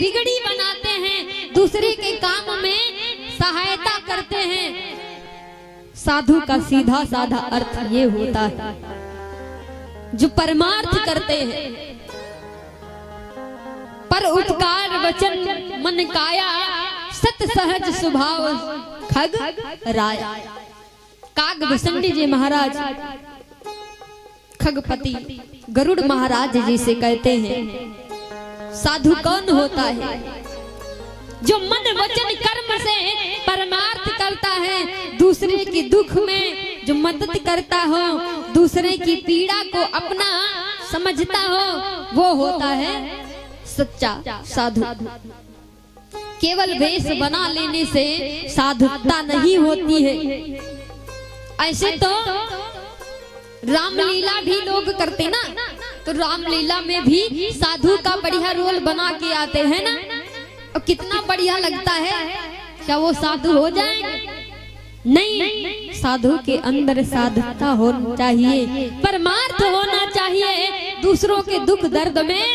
बिगड़ी बनाते हैं, दूसरे के काम में सहायता करते हैं। साधु का सीधा साधा अर्थ ये होता है जो परमार्थ करते हैं, पर उपकार वचन मन काया, सत सहज स्वभाव खग राया। कागभूषणी जी महाराज खगपति गरुड़ महाराज जी से कहते हैं, साधु कौन होता है? जो मन वचन कर्म से परमार्थ करता है, दूसरे के दुख में जो मदद करता हो, दूसरे की पीड़ा को अपना समझता हो, वो होता है सच्चा साधु। केवल वेश बना लेने से साधुता नहीं होती है। ऐसे तो रामलीला भी लोग करते ना, तो रामलीला में भी साधु का बढ़िया रोल बना के आते हैं ना, और कितना बढ़िया लगता है। क्या वो साधु हो जाएंगे? नहीं, साधु के अंदर साधुता होना चाहिए, परमार्थ होना चाहिए, दूसरों के दुख दर्द में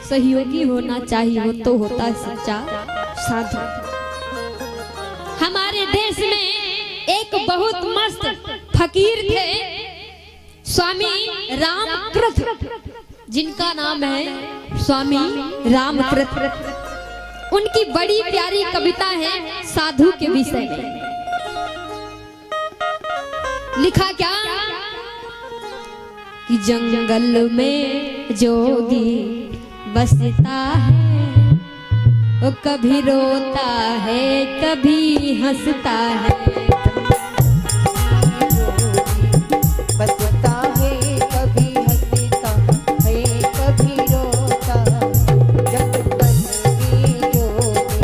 सहयोगी होना चाहिए, वो तो होता है सच्चा साधु। हमारे देश में एक बहुत मस्त फकीर थे, स्वामी रामकृत, जिनका नाम है स्वामी रामकृत। उनकी बड़ी प्यारी कविता है साधु के विषय में। लिखा क्या कि जंगल में जोगी बसता है, वो कभी रोता है कभी हंसता है। बसता है कभी हंसता है कभी रोता, जंगल में जोगी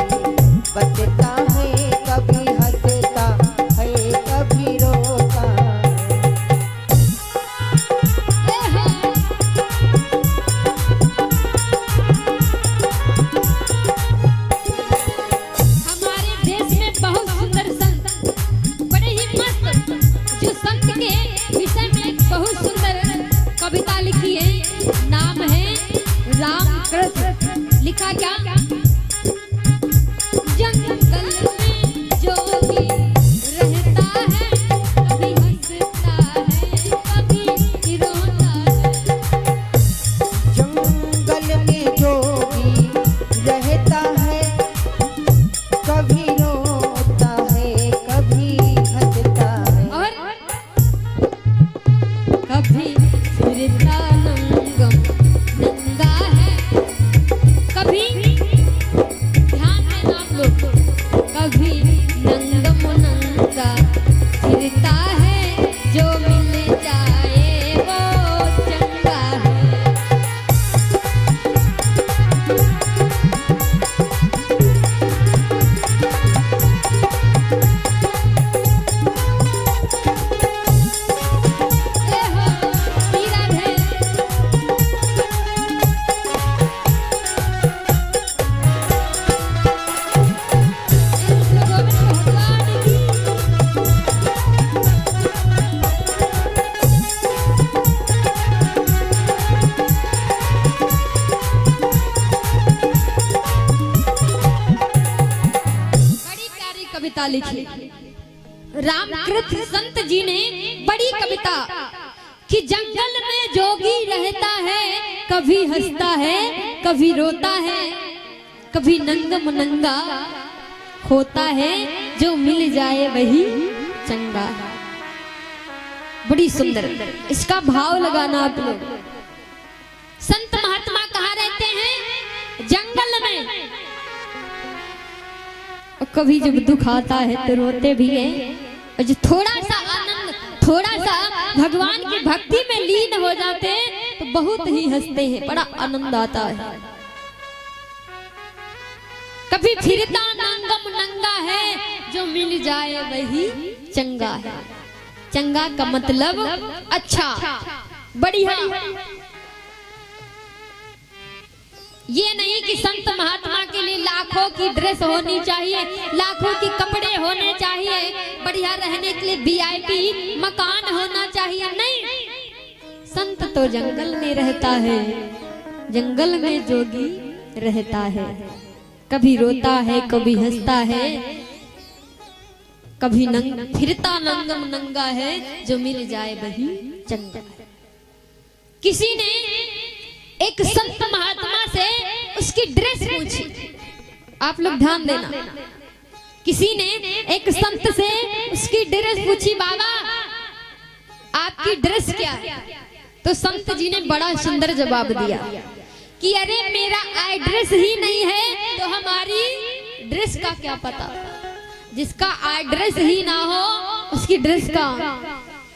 बसता है कभी हंसता है कभी रोता। लिखा क्या? जंगल में जोगी रहता है, कभी हंसता है कभी रोता है। जंगल में जोगी रहता है, कभी रोता है कभी हंसता है, और कभी फिरता नंगम नंगा है, कभी ध्यान में आप लोग, कभी नंगम नंगा फिरता है, जो मिल जाए वो चंगा है। ए हो हीरा है। बड़ी प्यारी कविता लिखी रामकृत संत जी ने, बड़ी कविता कि जंगल में जोगी रहता है, कभी हंसता है कभी रोता है, कभी नंगम नंगा होता है, जो मिल जाए वही चंगा है। बड़ी सुंदर, इसका भाव लगाना आप लोग। संत महात्मा कहाँ रहते हैं? जंगल में। और कभी जब दुख आता है तो रोते भी हैं, और जो थोड़ा सा आनंद, थोड़ा सा भगवान की भक्ति में लीन हो जाते हैं तो बहुत ही हंसते हैं, बड़ा आनंद आता है। कभी फिरता नंगम नंगा है, जो मिल जाए वही चंगा है। चंगा का मतलब अच्छा, बढ़िया। ये नहीं कि संत महात्मा के लिए लाखों की ड्रेस होनी चाहिए, लाखों के कपड़े होने चाहिए, बढ़िया रहने के लिए वीआईपी मकान होना चाहिए, नहीं। संत तो जंगल में रहता है, जंगल में जोगी रहता है, कभी रोता है कभी हंसता है, कभी फिरता नंगम नंगा है, जो मिल जाए वही चंगा है। किसी ने एक संत महात्मा से उसकी ड्रेस पूछी, आप लोग ध्यान देना, किसी ने एक संत से उसकी ड्रेस पूछी, बाबा आपकी ड्रेस क्या है? तो संत जी ने बड़ा सुंदर जवाब दिया कि अरे मेरा एड्रेस ही नहीं है तो हमारी ड्रेस का क्या पता। जिसका एड्रेस ही ना हो उसकी ड्रेस का,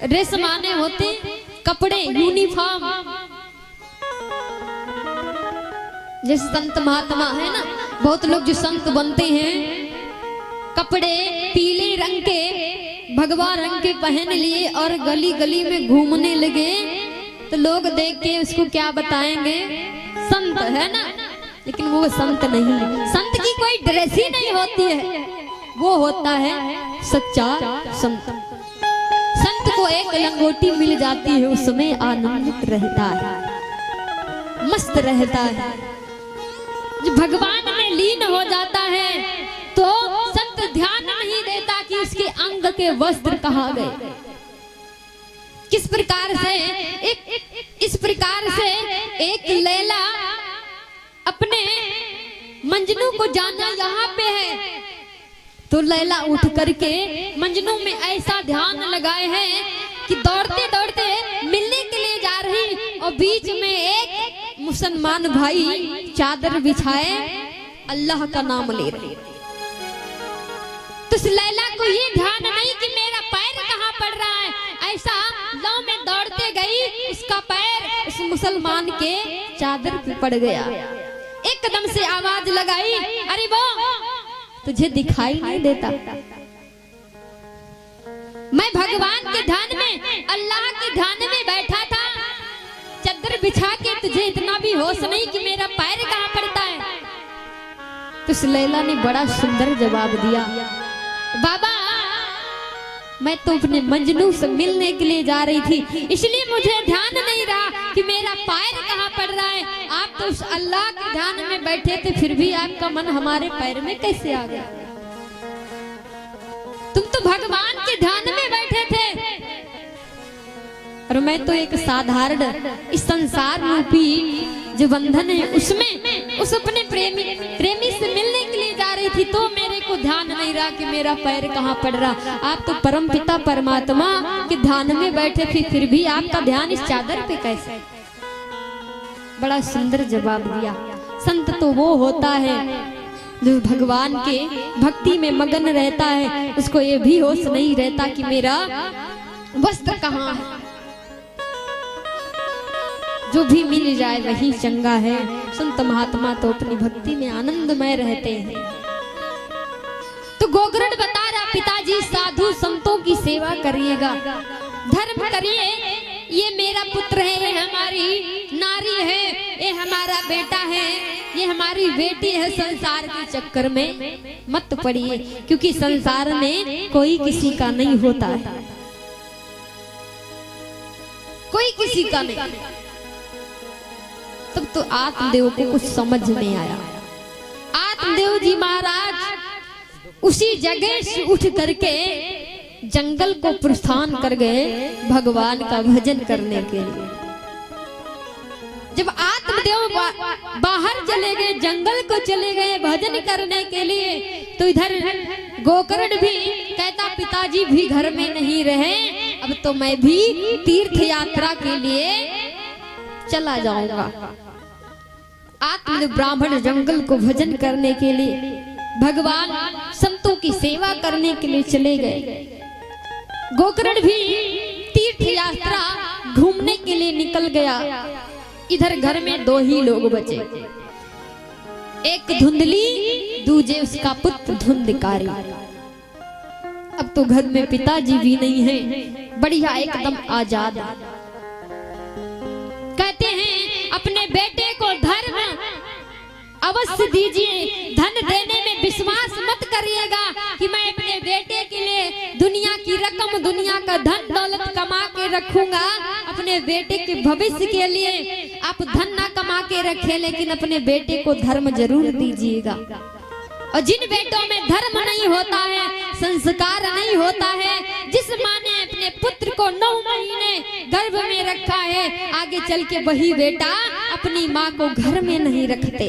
ड्रेस माने होते कपड़े, यूनिफॉर्म। जैसे संत महात्मा है ना, बहुत लोग जो संत बनते हैं कपड़े पीले रंग के, भगवा रंग के पहन लिए और गली गली में घूमने लगे, तो लोग देख के उसको क्या बताएंगे, संत है ना। लेकिन वो संत नहीं है, संत की कोई ड्रेस ही नहीं होती है, वो होता है सच्चा संत। संत को एक लंगोटी मिल जाती है, उसमें आनंदित रहता है, मस्त रहता है। जो भगवान में लीन हो जाता है तो संत ध्यान नहीं देता कि उसके अंग के वस्त्र कहाँ गए। किस प्रकार से इस प्रकार से एक लैला अपने मंजनू को जाना यहाँ पे है, तो लैला उठ करके मंजनू में ऐसा ध्यान लगाए हैं कि दौड़ते दौड़ते मिलने के लिए जा रही, और बीच में एक मुसलमान भाई चादर बिछाए अल्लाह का नाम ले रहे। तो लैला को ये ध्यान नहीं कि मेरा पैर कहाँ पड़ रहा है, ऐसा गांव में दौड़ते गई, उसका पैर उस मुसलमान के चादर पे पड़ गया। एकदम से आवाज लगाई, अरे वो तुझे दिखाई नहीं देता? मैं भगवान के ध्यान में, अल्लाह के ध्यान में बैठा था, चादर बिछा के, तुझे इतना भी होश नहीं कि मेरा पैर कहाँ पड़ता है? तो उस लैला ने बड़ा सुंदर जवाब दिया, बाबा मैं तो अपने मंजनू से मिलने के लिए जा रही थी, इसलिए मुझे ध्यान नहीं रहा कि मेरा पैर कहाँ पड़ रहा है। आप तो उस अल्लाह के ध्यान में बैठे थे, फिर भी आपका मन हमारे पैर में कैसे आ गया? तुम तो भगवान के ध्यान में बैठे थे, और मैं तो एक साधारण इस संसार रूपी जो बंधन है उसमें उस अपने प्रेमी से मिलने के लिए जा रही थी, तो मेरे को ध्यान नहीं रहा कि मेरा पैर कहाँ पड़ रहा। आप तो परम पिता परमात्मा के ध्यान में बैठे थे, फिर भी आपका ध्यान इस चादर पे कैसे? बड़ा सुंदर जवाब दिया। संत तो वो होता है जो भगवान के भक्ति में मगन रहता है, उसको ये भी होश नहीं रहता कि मेरा वस्त्र कहाँ है। जो भी मिल जाए वही चंगा है। संत महात्मा तो अपनी भक्ति में आनंदमय रहते हैं। तो गोकर्ण बता रहा, पिताजी साधु संतों की सेवा करिएगा, धर्म करिए, ये मेरा पुत्र है, ये हमारी नारी है, ये हमारा बेटा है, ये हमारी बेटी है। संसार के चक्कर में मत पड़िए, क्योंकि संसार में कोई किसी का नहीं होता है, कोई किसी का नहीं। तब तो आत्मदेव को कुछ समझ में आया। आत्मदेव जी महाराज उसी जगह से उठ करके जंगल को प्रस्थान कर गए भगवान का भजन करने के लिए। जब आत्मदेव बाहर चले गए, जंगल को चले गए भजन करने के लिए, तो इधर गोकर्ण भी कहता, पिताजी भी घर में नहीं रहे, अब तो मैं भी तीर्थ यात्रा के लिए चला जाऊंगा। आत्मदेव ब्राह्मण जंगल को भजन करने के लिए, भगवान संतों की सेवा करने के लिए चले गए। गोकर्ण भी तीर्थ यात्रा घूमने के लिए निकल गया। इधर घर में दो ही लोग बचे, एक धुंधली, दूजे उसका पुत्र धुंधकारी। अब तो घर में पिताजी भी नहीं है, बढ़िया एकदम आजाद। कहते हैं अपने बेटे को धर्म अवश्य दीजिए, धन देने में विश्वास मत करिएगा कि मैं अपने बेटे के लिए दुनिया की रकम दुनिया का धन दौलत कमा के रखूंगा, अपने बेटे के भविष्य के लिए आप धन ना कमा के रखे, लेकिन अपने बेटे को धर्म जरूर दीजिएगा। और जिन बेटों में धर्म नहीं होता है, संस्कार नहीं होता है, जिस माँ ने अपने पुत्र को 9 महीने गर्भ में रखा है, आगे चल के वही बेटा अपनी माँ को घर में नहीं रखते।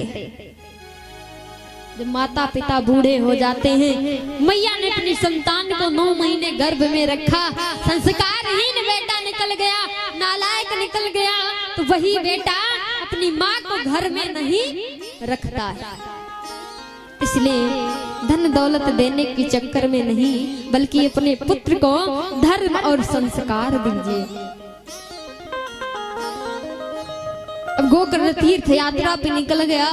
जब माता पिता बूढ़े हो जाते हैं, मैया ने अपनी संतान को 9 महीने गर्भ में रखा, संस्कारहीन बेटा निकल गया, नालायक निकल गया, तो वही बेटा अपनी माँ को घर में नहीं रखता है। इसलिए धन दौलत देने के चक्कर में नहीं, बल्कि अपने पुत्र को धर्म और संस्कार दीजिए। अब गोकर्ण तीर्थ यात्रा पे निकल गया,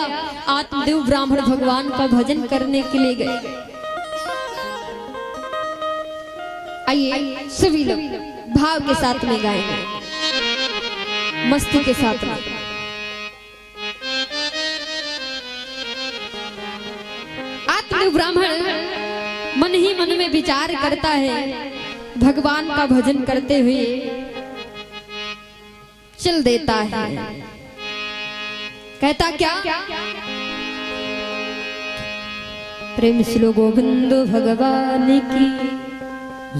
आत्मदेव ब्राह्मण भगवान का भजन करने के लिए गए। आइए सभी लोग भाव के साथ में गाएंगे, मस्ती के साथ में। आत्मदेव ब्राह्मण मन ही मन में विचार करता है, भगवान का भजन करते हुए चल देता है। कहता क्या? प्रेम श्लो गोविंद भगवान की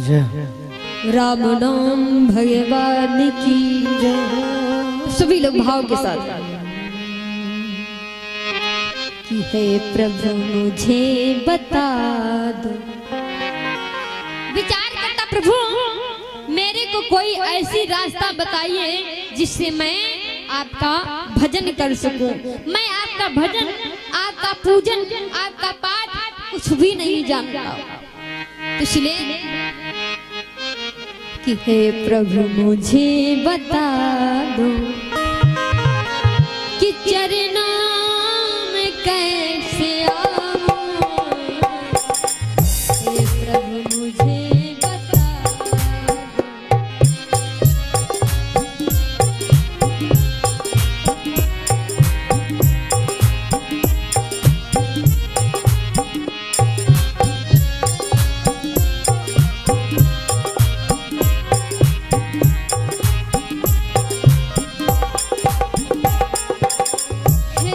जय, राम नाम भगवान की जय। सभी लोग भाव के साथ कि हे प्रभु मुझे बता दो। विचार करता, प्रभु मेरे को कोई ऐसी रास्ता बताइए जिससे मैं आपका भजन कर सकूं। मैं आपका भजन, आपका पूजन, आपका पाठ कुछ भी नहीं जानता। तो इसलिए कि हे प्रभु मुझे बता दो कि चरणों में कैसे आऊं। हे प्रभु मुझे बता दो। हे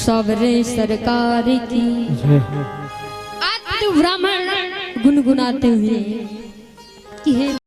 सवरे सरकार की। आज तो ब्राह्मण गुनगुनाते हुए कि हे